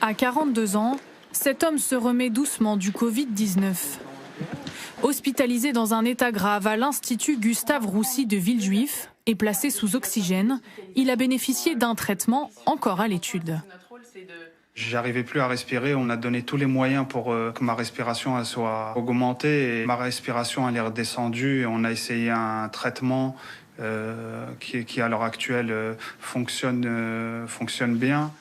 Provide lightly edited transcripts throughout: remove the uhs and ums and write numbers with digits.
À 42 ans, cet homme se remet doucement du Covid-19. Hospitalisé dans un état grave à l'Institut Gustave Roussy de Villejuif et placé sous oxygène, il a bénéficié d'un traitement encore à l'étude. J'arrivais plus à respirer, on a donné tous les moyens pour que ma respiration elle soit augmentée. Et ma respiration elle est redescendue et on a essayé un traitement qui à l'heure actuelle fonctionne bien.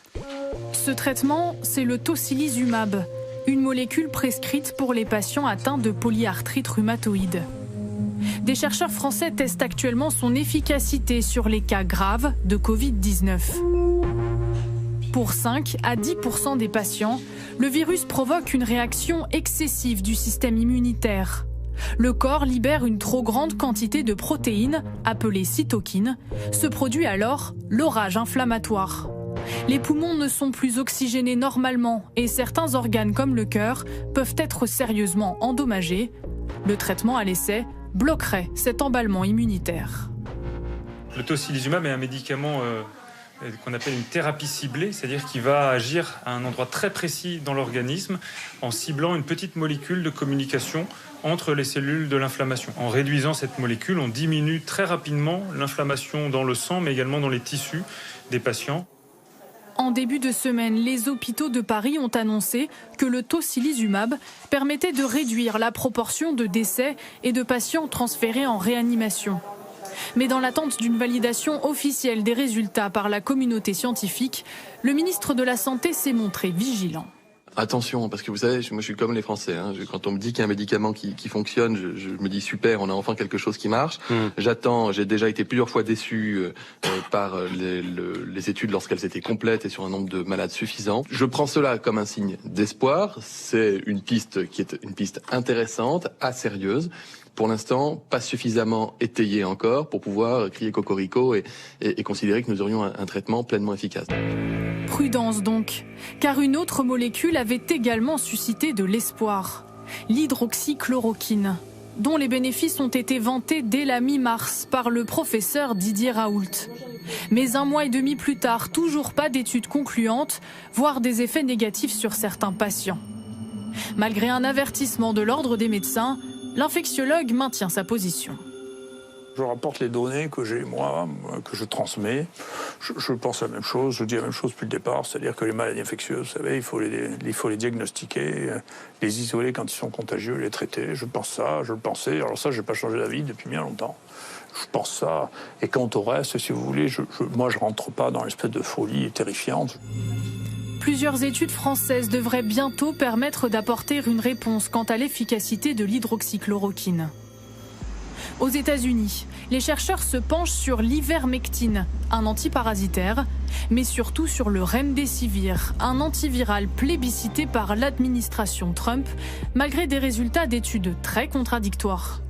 Ce traitement, c'est le tocilizumab, une molécule prescrite pour les patients atteints de polyarthrite rhumatoïde. Des chercheurs français testent actuellement son efficacité sur les cas graves de Covid-19. Pour 5 à 10% des patients, le virus provoque une réaction excessive du système immunitaire. Le corps libère une trop grande quantité de protéines, appelées cytokines. Se produit alors l'orage inflammatoire. Les poumons ne sont plus oxygénés normalement et certains organes comme le cœur peuvent être sérieusement endommagés. Le traitement à l'essai bloquerait cet emballement immunitaire. Le tocilizumab est un médicament qu'on appelle une thérapie ciblée, c'est-à-dire qu'il va agir à un endroit très précis dans l'organisme en ciblant une petite molécule de communication entre les cellules de l'inflammation. En réduisant cette molécule, on diminue très rapidement l'inflammation dans le sang, mais également dans les tissus des patients. En début de semaine, les hôpitaux de Paris ont annoncé que le tocilizumab permettait de réduire la proportion de décès et de patients transférés en réanimation. Mais dans l'attente d'une validation officielle des résultats par la communauté scientifique, le ministre de la Santé s'est montré vigilant. Attention, parce que vous savez, moi je suis comme les Français. Quand on me dit qu'il y a un médicament qui fonctionne, je me dis super, on a enfin quelque chose qui marche. J'attends, j'ai déjà été plusieurs fois déçu par les études lorsqu'elles étaient complètes et sur un nombre de malades suffisant. Je prends cela comme un signe d'espoir. C'est une piste qui est une piste intéressante, sérieuse. Pour l'instant, pas suffisamment étayé encore pour pouvoir crier cocorico et considérer que nous aurions un traitement pleinement efficace. Prudence donc, car une autre molécule avait également suscité de l'espoir, l'hydroxychloroquine, dont les bénéfices ont été vantés dès la mi-mars par le professeur Didier Raoult. Mais 1 mois et demi plus tard, toujours pas d'études concluantes, voire des effets négatifs sur certains patients. Malgré un avertissement de l'ordre des médecins, l'infectiologue maintient sa position. Je rapporte les données que j'ai, moi, que je transmets. Je pense la même chose, je dis la même chose depuis le départ, c'est-à-dire que les maladies infectieuses, vous savez, il faut les diagnostiquer, les isoler quand ils sont contagieux, les traiter. Je pense ça, je le pensais. Alors ça, je n'ai pas changé d'avis depuis bien longtemps. Je pense ça. Et quant au reste, si vous voulez, moi, je ne rentre pas dans l'espèce de folie terrifiante. Plusieurs études françaises devraient bientôt permettre d'apporter une réponse quant à l'efficacité de l'hydroxychloroquine. Aux États-Unis, les chercheurs se penchent sur l'ivermectine, un antiparasitaire, mais surtout sur le remdesivir, un antiviral plébiscité par l'administration Trump, malgré des résultats d'études très contradictoires.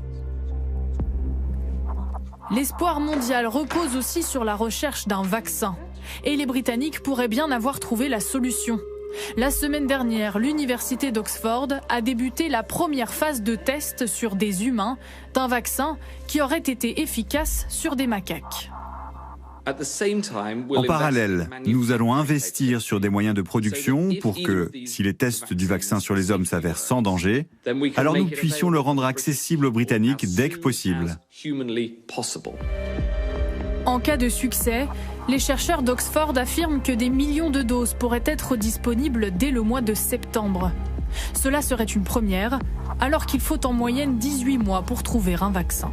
L'espoir mondial repose aussi sur la recherche d'un vaccin. Et les Britanniques pourraient bien avoir trouvé la solution. La semaine dernière, l'université d'Oxford a débuté la première phase de test sur des humains d'un vaccin qui aurait été efficace sur des macaques. En parallèle, nous allons investir sur des moyens de production pour que, si les tests du vaccin sur les hommes s'avèrent sans danger, alors nous puissions le rendre accessible aux Britanniques dès que possible. En cas de succès, les chercheurs d'Oxford affirment que des millions de doses pourraient être disponibles dès le mois de septembre. Cela serait une première, alors qu'il faut en moyenne 18 mois pour trouver un vaccin.